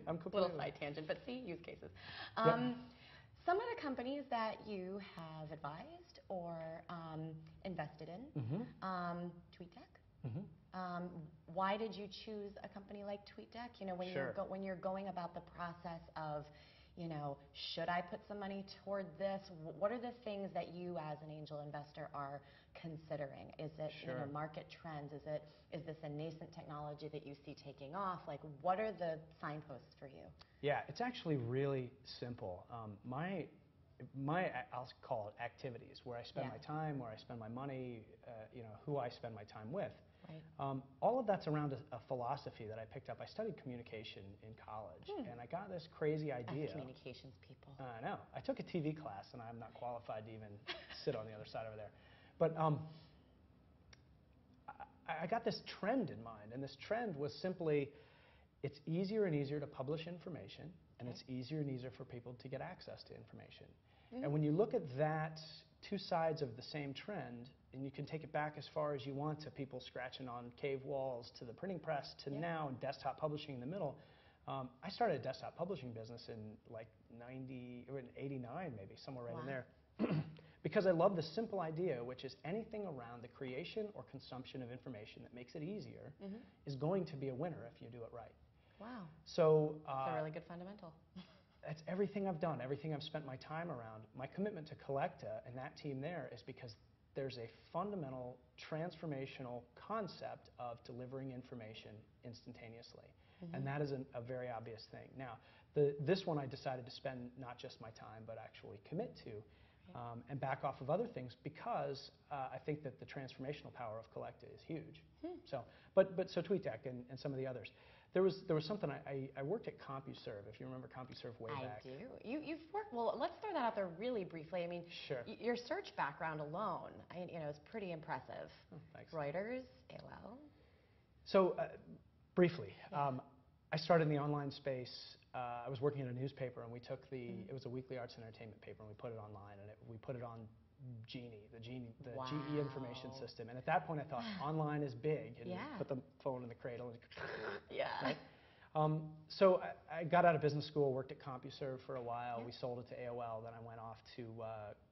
I'm completely Little with side you. tangent, but see, use cases. Yep. Some of the companies that you have advised or invested in, TweetDeck. Why did you choose a company like TweetDeck? You know, when when you're going about the process of, you know, should I put some money toward this? What are the things that you as an angel investor are considering? Is it you know, market trends? Is this a nascent technology that you see taking off? Like, what are the signposts for you? Yeah, it's actually really simple. I'll call it activities, where I spend my time, where I spend my money, you know, who I spend my time with. Right. All of that's around a philosophy that I picked up. I studied communication in college, and I got this crazy idea. Us communications people. I know. I took a TV class, and I'm not qualified to even sit on the other side over there. But I got this trend in mind, and this trend was simply, it's easier and easier to publish information, and it's easier and easier for people to get access to information. And when you look at that, two sides of the same trend, and you can take it back as far as you want to people scratching on cave walls, to the printing press, to now desktop publishing in the middle. I started a desktop publishing business in like 89 maybe, somewhere right in there. Because I love the simple idea, which is anything around the creation or consumption of information that makes it easier is going to be a winner if you do it right. Wow. So that's a really good fundamental. That's everything I've done, everything I've spent my time around. My commitment to Collecta and that team there is because there's a fundamental transformational concept of delivering information instantaneously. And that is a very obvious thing. Now, this one I decided to spend not just my time, but actually commit to. And back off of other things because I think that the transformational power of Collecta is huge. So TweetDeck and some of the others. There was something I worked at CompuServe, if you remember CompuServe way back. I do. You've worked, well, let's throw that out there really briefly. I mean, your search background alone, you know, is pretty impressive. Oh, thanks. Reuters, AOL. So briefly, I started in the online space. I was working in a newspaper, and we took it was a weekly arts and entertainment paper, and we put it online, and we put it on Genie, the GE information system. And at that point, I thought, online is big, and you put the phone in the cradle. And right? So I got out of business school, worked at CompuServe for a while. We sold it to AOL. Then I went off to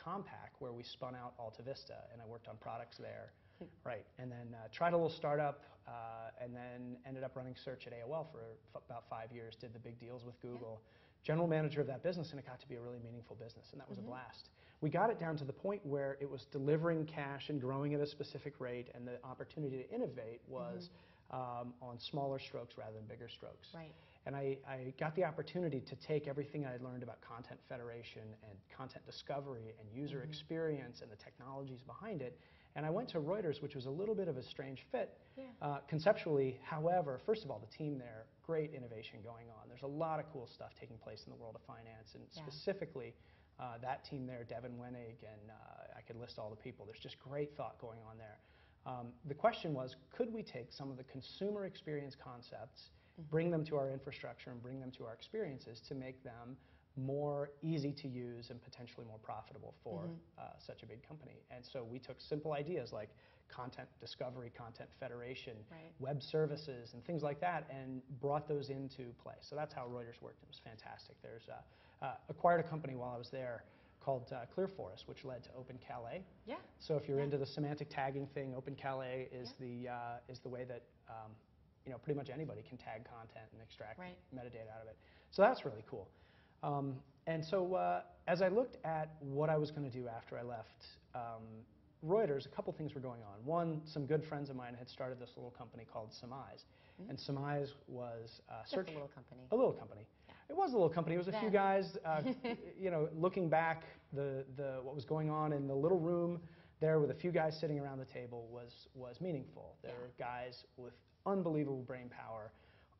Compaq, where we spun out Alta Vista, and I worked on products there. Right, and then tried a little startup, and then ended up running search at AOL for about 5 years, did the big deals with Google. General manager of that business, and it got to be a really meaningful business, and that was a blast. We got it down to the point where it was delivering cash and growing at a specific rate, and the opportunity to innovate was on smaller strokes rather than bigger strokes. Right. And I got the opportunity to take everything I had learned about content federation and content discovery and user experience and the technologies behind it, and I went to Reuters, which was a little bit of a strange fit conceptually. However, first of all, the team there, great innovation going on. There's a lot of cool stuff taking place in the world of finance, and specifically that team there, Devin Wenig, and I could list all the people. There's just great thought going on there. The question was, could we take some of the consumer experience concepts, bring them to our infrastructure, and bring them to our experiences to make them more easy to use and potentially more profitable for such a big company. And so we took simple ideas like content discovery, content federation, web services, and things like that, and brought those into play. So that's how Reuters worked. It was fantastic. There's acquired a company while I was there called ClearForest, which led to OpenCalais. So if you're into the semantic tagging thing, OpenCalais is the way that you know, pretty much anybody can tag content and extract metadata out of it. So that's really cool. And so as I looked at what I was going to do after I left Reuters, a couple things were going on. One, some good friends of mine had started this little company called Surmise. And Surmise was search. Just a little company. A little company. It was a little company. It was a few guys, you know, looking back, what was going on in the little room there with a few guys sitting around the table was meaningful. There were guys with unbelievable brain power,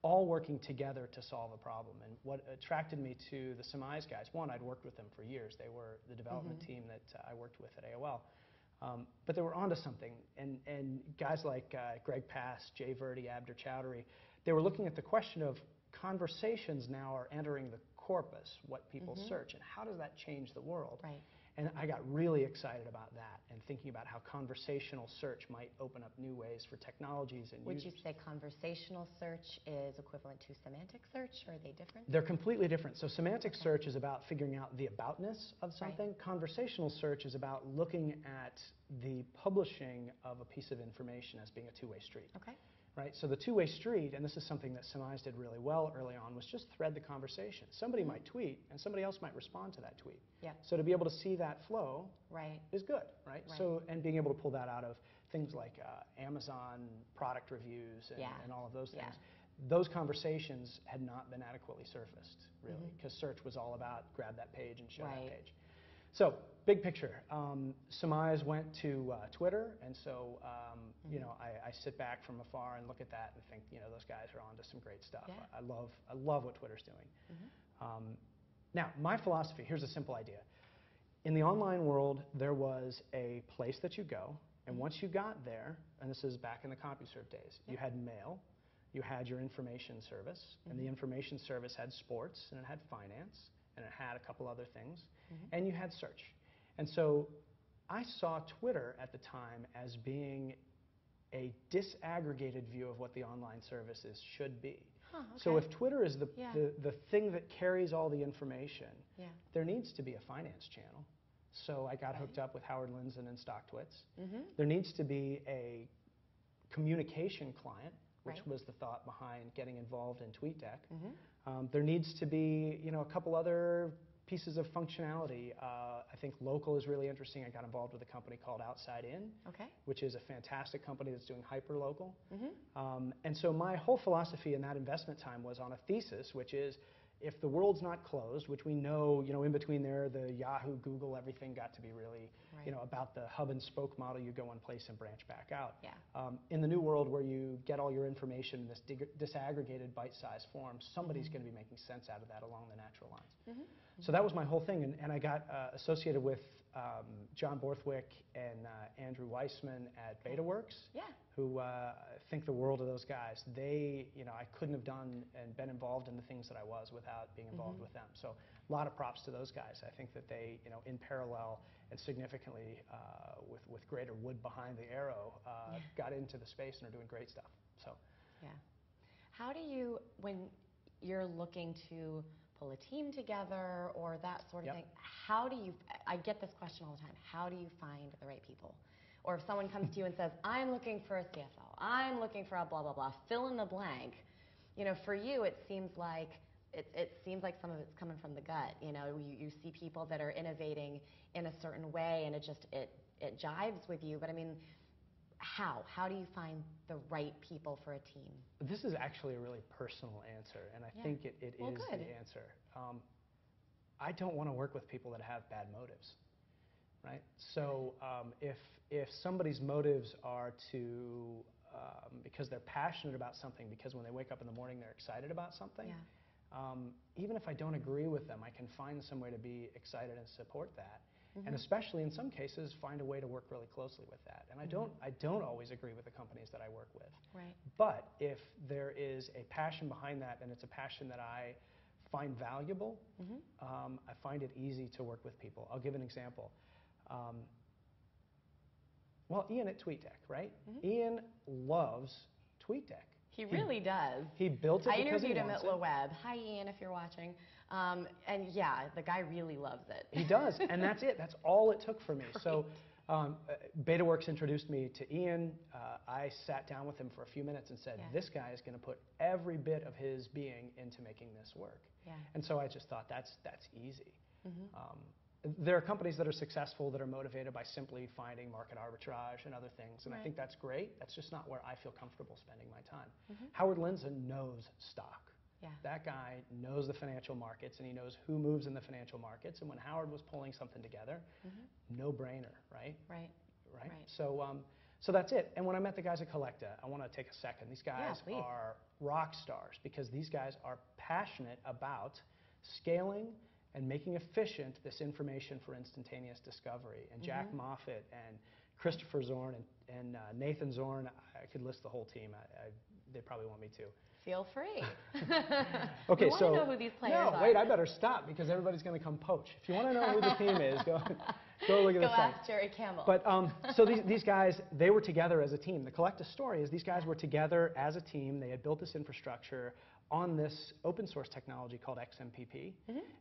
all working together to solve a problem. And what attracted me to the Surmise guys, one, I'd worked with them for years. They were the development team that I worked with at AOL. But they were onto something. And guys like Greg Pass, Jay Verdi, Abdur Chowdhury, they were looking at the question of conversations now are entering the corpus, what people search, and how does that change the world? And I got really excited about that and thinking about how conversational search might open up new ways for technologies and Would users. you say conversational search is equivalent to semantic search? Or are they different? They're completely different. So semantic search is about figuring out the aboutness of something. Right. Conversational search is about looking at the publishing of a piece of information as being a two-way street. Okay. Right? So the two-way street, and this is something that Surmise did really well early on, was just thread the conversation. Somebody might tweet, and somebody else might respond to that tweet. Yeah. So to be able to see that flow Right. is good, right? Right. So, and being able to pull that out of things like Amazon product reviews and all of those things. Those conversations had not been adequately surfaced, really, because search was all about grab that page and show that page. So, big picture. Surmise went to Twitter, and so you know, I sit back from afar and look at that and think, you know, those guys are onto some great stuff. Yeah. I love what Twitter's doing. Now, my philosophy, here's a simple idea. In the online world, there was a place that you go, and once you got there, and this is back in the CompuServe days, you had mail, you had your information service, and the information service had sports, and it had finance, and it had a couple other things, and you had search. And so I saw Twitter at the time as being a disaggregated view of what the online services should be. Okay. So if Twitter is the thing that carries all the information, there needs to be a finance channel. So I got hooked up with Howard Lindzen and StockTwits. There needs to be a communication client, which was the thought behind getting involved in TweetDeck. There needs to be, you know, a couple other pieces of functionality. I think local is really interesting. I got involved with a company called Outside In, which is a fantastic company that's doing hyper-local. And so my whole philosophy in that investment time was on a thesis, which is if the world's not closed, which we know, you know, in between there, the Yahoo, Google, everything got to be really, you know, about the hub and spoke model. You go one place and branch back out. In the new world where you get all your information in this disaggregated bite-sized form, somebody's going to be making sense out of that along the natural lines. So that was my whole thing, and I got associated with John Borthwick and Andrew Weissman at BetaWorks, who think the world of those guys. They, you know, I couldn't have done and been involved in the things that I was without being involved with them. So a lot of props to those guys. I think that they, you know, in parallel and significantly with greater wood behind the arrow, got into the space and are doing great stuff. So, how do you, when you're looking to pull a team together or that sort of thing, how do you, I get this question all the time, how do you find the right people? Or if someone comes to you and says, I'm looking for a CFO, I'm looking for a blah, blah, blah, fill in the blank. You know, for you, it seems like some of it's coming from the gut. You know, you see people that are innovating in a certain way and it jives with you. But I mean, how do you find the right people for a team? This is actually a really personal answer, and I think it is the answer. I don't want to work with people that have bad motives, right? So if somebody's motives are to, because they're passionate about something, because when they wake up in the morning they're excited about something, even if I don't agree with them, I can find some way to be excited and support that. And especially in some cases, find a way to work really closely with that. And I don't always agree with the companies that I work with. But if there is a passion behind that, and it's a passion that I find valuable, I find it easy to work with people. I'll give an example. Well, Ian at TweetDeck, right? Ian loves TweetDeck. He really does. He built it because he wants it. I interviewed him at LaWeb. Hi, Ian, if you're watching. And yeah, the guy really loves it. He does, and that's it. That's all it took for me. So BetaWorks introduced me to Ian. I sat down with him for a few minutes and said, this guy is going to put every bit of his being into making this work. And so I just thought, that's easy. There are companies that are successful that are motivated by simply finding market arbitrage and other things, and I think that's great. That's just not where I feel comfortable spending my time. Howard Lindzen knows stock. That guy knows the financial markets, and he knows who moves in the financial markets, and when Howard was pulling something together, no-brainer, right? So that's it. And when I met the guys at Collecta, I want to take a second. These guys are rock stars because these guys are passionate about scaling and making efficient this information for instantaneous discovery. And Jack Moffitt and Christopher Zorn and Nathan Zorn, I could list the whole team. They probably want me to. Feel free. Okay, we want to know who these players are. No, wait, I better stop because everybody's going to come poach. If you want to know who the team is, go look at the site. Go ask Gerry Campbell. But so these guys, they were together as a team. The collective story is these guys were together as a team. They had built this infrastructure on this open source technology called XMPP.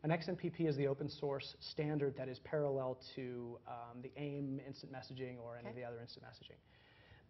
And XMPP is the open source standard that is parallel to the AIM instant messaging or any of the other instant messaging.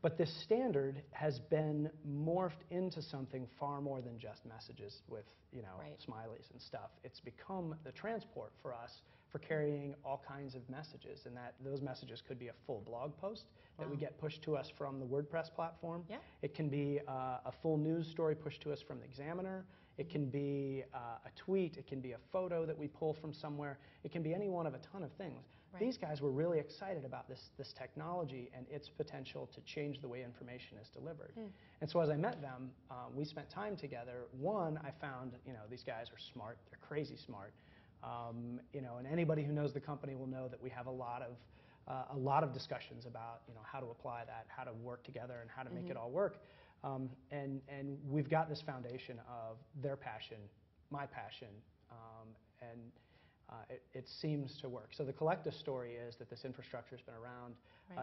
But this standard has been morphed into something far more than just messages with, smileys and stuff. It's become the transport for us for carrying all kinds of messages, and that those messages could be a full blog post that we get pushed to us from the WordPress platform. It can be a full news story pushed to us from the Examiner. It can be a tweet. It can be a photo that we pull from somewhere. It can be any one of a ton of things. These guys were really excited about this technology and its potential to change the way information is delivered. And so as I met them, we spent time together. One, I found, these guys are smart. They're crazy smart. And anybody who knows the company will know that we have a lot of discussions about, how to apply that, how to work together, and how to make it all work. And we've got this foundation of their passion, my passion, and it seems to work. So the collective story is that this infrastructure has been around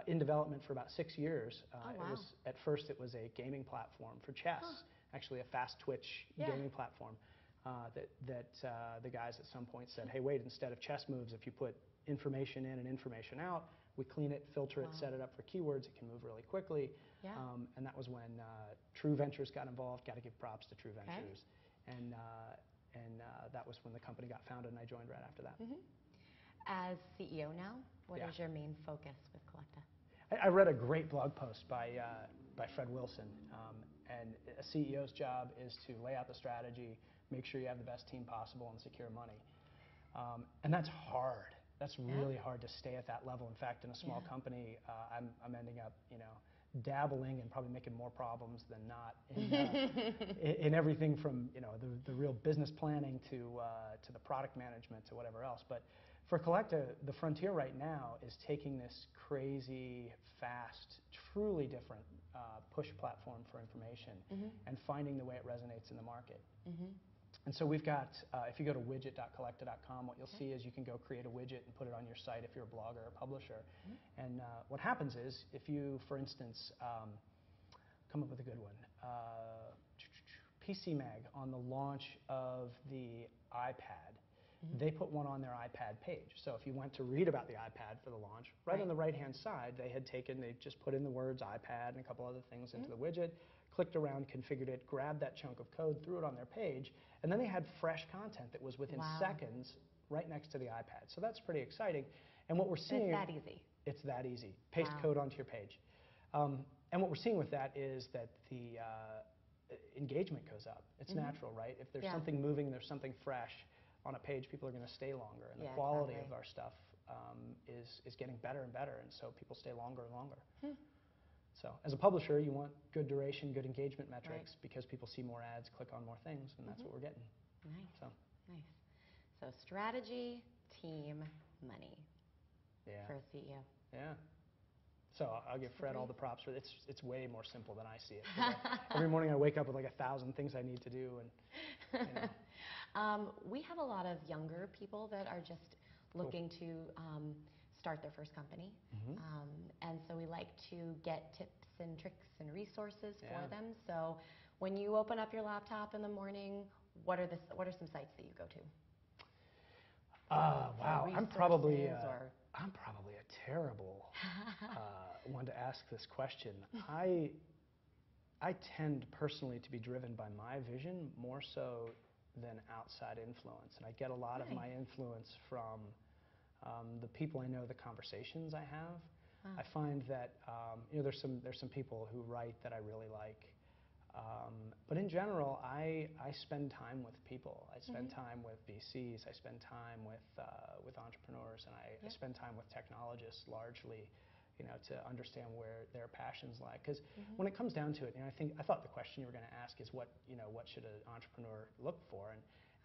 in development for about 6 years. At first it was a gaming platform for chess, actually a fast twitch gaming platform that the guys at some point said, hey, wait, instead of chess moves, if you put information in and information out, we clean it, filter it, set it up for keywords, it can move really quickly. And that was when True Ventures got involved. Got to give props to True Ventures. And that was when the company got founded, and I joined right after that. As CEO now, what is your main focus with Collecta? I read a great blog post by Fred Wilson, and a CEO's job is to lay out the strategy, make sure you have the best team possible, and secure money. And that's hard. That's really hard to stay at that level. In fact, in a small company, I'm ending up, dabbling and probably making more problems than not in everything from the real business planning to the product management to whatever else. But for Collecta, the frontier right now is taking this crazy, fast, truly different push platform for information and finding the way it resonates in the market. And so we've got, if you go to widget.collecta.com, what you'll see is you can go create a widget and put it on your site if you're a blogger or a publisher. And what happens is, if you, for instance, come up with a good one, PC Mag, on the launch of the iPad, they put one on their iPad page. So if you went to read about the iPad for the launch, right on the right-hand side, they just put in the words iPad and a couple other things into the widget, clicked around, configured it, grabbed that chunk of code, threw it on their page, and then they had fresh content that was within seconds right next to the iPad. So that's pretty exciting. And what we're seeing... It's that easy. It's that easy. Paste code onto your page. And what we're seeing with that is that the engagement goes up. It's natural, right? If there's something moving, there's something fresh on a page, people are going to stay longer. And the quality of our stuff is getting better and better, and so people stay longer and longer. So as a publisher, you want good duration, good engagement metrics, because people see more ads, click on more things, and that's what we're getting. Nice. So strategy, team, money for a CEO. So I'll give Fred all the props for it. It's way more simple than I see it. Every morning I wake up with like 1,000 things I need to do, and we have a lot of younger people that are just looking to start their first company, and so we like to get tips and tricks and resources for them. So when you open up your laptop in the morning, what are some sites that you go to? Wow, I'm probably a terrible one to ask this question. I tend personally to be driven by my vision more so than outside influence, and I get a lot of my influence from the people I know, the conversations I have. I find that there's some people who write that I really like, but in general, I spend time with people. I spend time with VCs. I spend time with entrepreneurs, and I spend time with technologists largely, to understand where their passions lie. Because when it comes down to it, I thought the question you were going to ask is what should an entrepreneur look for,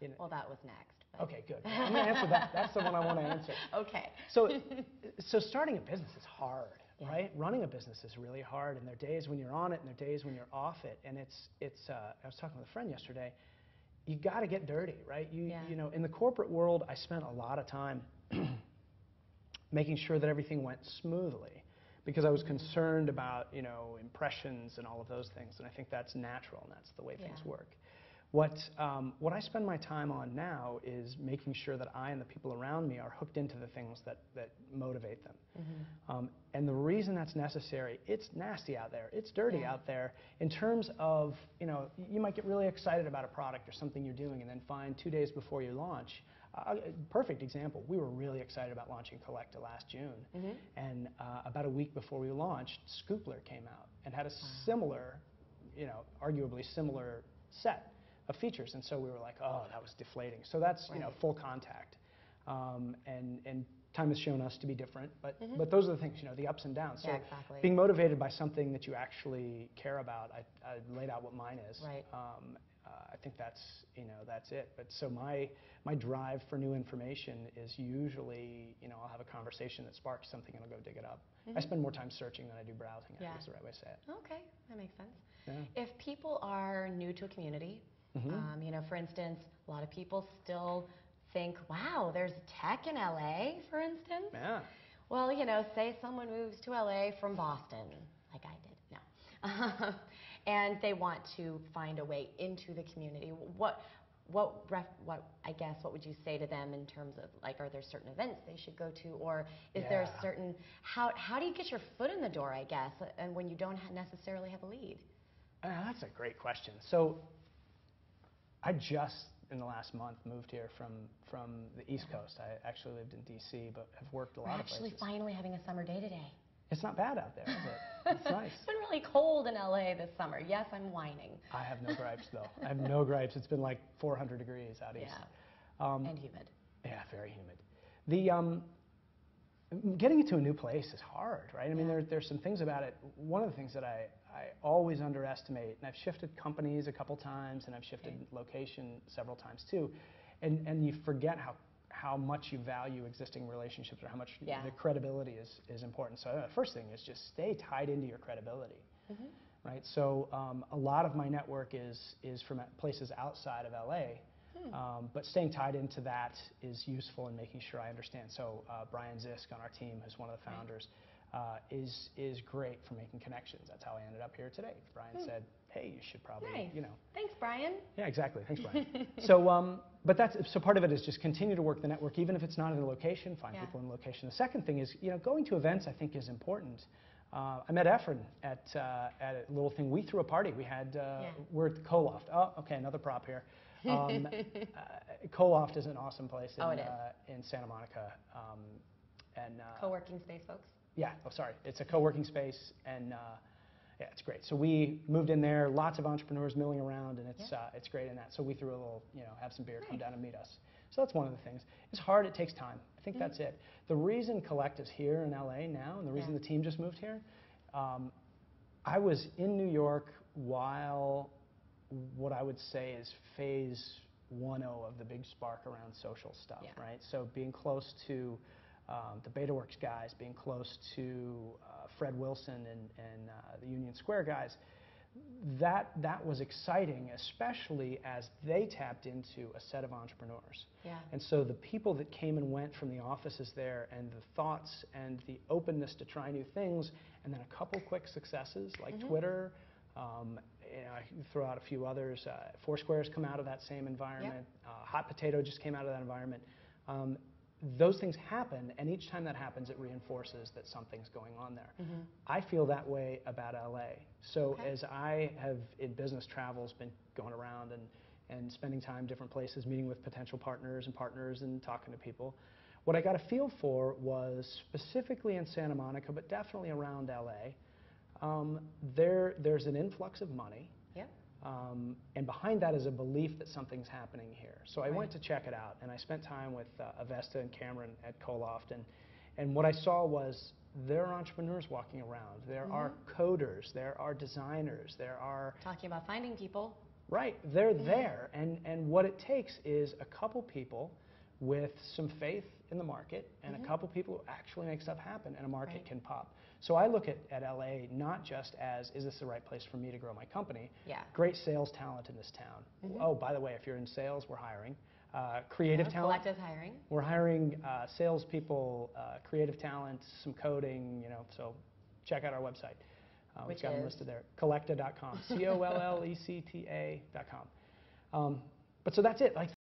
and well, that was next. Okay, good. I'm going to answer that. That's the one I want to answer. Okay. So starting a business is hard. right? Running a business is really hard, and there are days when you're on it, and there are days when you're off it. And I was talking with a friend yesterday. You got to get dirty, right? You know, in the corporate world, I spent a lot of time making sure that everything went smoothly, because I was concerned about, you know, impressions and all of those things. And I think that's natural, and that's the way things work. What I spend my time on now is making sure that I and the people around me are hooked into the things that motivate them. And the reason that's necessary, it's nasty out there, it's dirty out there, in terms of, you know, you might get really excited about a product or something you're doing, and then find 2 days before you launch. Perfect example, we were really excited about launching Collecta last June, and about a week before we launched, Scoopler came out and had a similar, you know, arguably similar set of features, and so we were like, oh, that was deflating. So that's you know, full contact, and time has shown us to be different, but those are the things, you know, the ups and downs. So being motivated by something that you actually care about, I laid out what mine is. I think that's, you know, that's it. But so my drive for new information is usually, you know, I'll have a conversation that sparks something and I'll go dig it up. I spend more time searching than I do browsing. I think is the right way to say it. Okay, that makes sense. If people are new to a community, you know, for instance, a lot of people still think, wow, there's tech in LA, for instance. Well, you know, say someone moves to LA from Boston, like I did. No. And they want to find a way into the community. What I guess, what would you say to them in terms of, like, are there certain events they should go to, or is there a certain, how do you get your foot in the door, I guess, and when you don't necessarily have a lead? That's a great question. So I just, in the last month, moved here from the East Coast. I actually lived in D.C., but have worked a lot of places. We're actually finally having a summer day today. It's not bad out there, is it? It's nice. It's been really cold in LA this summer. Yes, I'm whining. I have no gripes, though. I have no gripes. It's been like 400 degrees out east. And humid. Yeah, very humid. Getting into a new place is hard, right? I mean, there's some things about it. One of the things that I always underestimate, and I've shifted companies a couple times, and I've shifted location several times too, and you forget how much you value existing relationships, or how much the credibility is important. So the first thing is just stay tied into your credibility, right? So a lot of my network is from places outside of LA, but staying tied into that is useful in making sure I understand. So Brian Zisk on our team, who's one of the founders, is great for making connections. That's how I ended up here today. Brian said, hey, you should probably, you know. Thanks, Brian. Yeah, exactly. Thanks, Brian. So, so part of it is just continue to work the network, even if it's not in a location, find people in the location. The second thing is, you know, going to events I think is important. I met Efren at a little thing. We threw a party. We had, we're at the Co-Loft. Oh, okay, another prop here. Co-Loft is an awesome place in Santa Monica. Co-working space, folks? Yeah, sorry. It's a co-working space, and yeah, it's great. So we moved in there, lots of entrepreneurs milling around, and it's great in that. So we threw a little, you know, have some beer, come down and meet us. So that's one of the things. It's hard, it takes time. I think that's it. The reason Collecta's here in LA now, and the reason the team just moved here, I was in New York while what I would say is phase 1.0 of the big spark around social stuff, right? So being close to the BetaWorks guys, being close to Fred Wilson and the Union Square guys, that was exciting, especially as they tapped into a set of entrepreneurs. And so the people that came and went from the offices there, and the thoughts and the openness to try new things, and then a couple quick successes like Twitter, you know, I can throw out a few others. Foursquare's come out of that same environment. Hot Potato just came out of that environment. Those things happen, and each time that happens, it reinforces that something's going on there. I feel that way about LA. So as I have, in business travels, been going around and spending time different places, meeting with potential partners and talking to people, what I got a feel for was specifically in Santa Monica, but definitely around LA, there's an influx of money. And behind that is a belief that something's happening here. So I went to check it out, and I spent time with Avesta and Cameron at Co-Loft, and what I saw was there are entrepreneurs walking around. There are coders. There are designers. There are... Talking about finding people. Right. They're there, and what it takes is a couple people with some faith in the market, and a couple people who actually make stuff happen, and a market can pop. So I look at LA not just as, is this the right place for me to grow my company? Yeah. Great sales talent in this town. Oh, by the way, if you're in sales, we're hiring. Creative talent. Collective's hiring. We're hiring salespeople, creative talent, some coding, so check out our website. We've got them listed there. Collecta.com. COLLECTA.com. But so that's it. Like,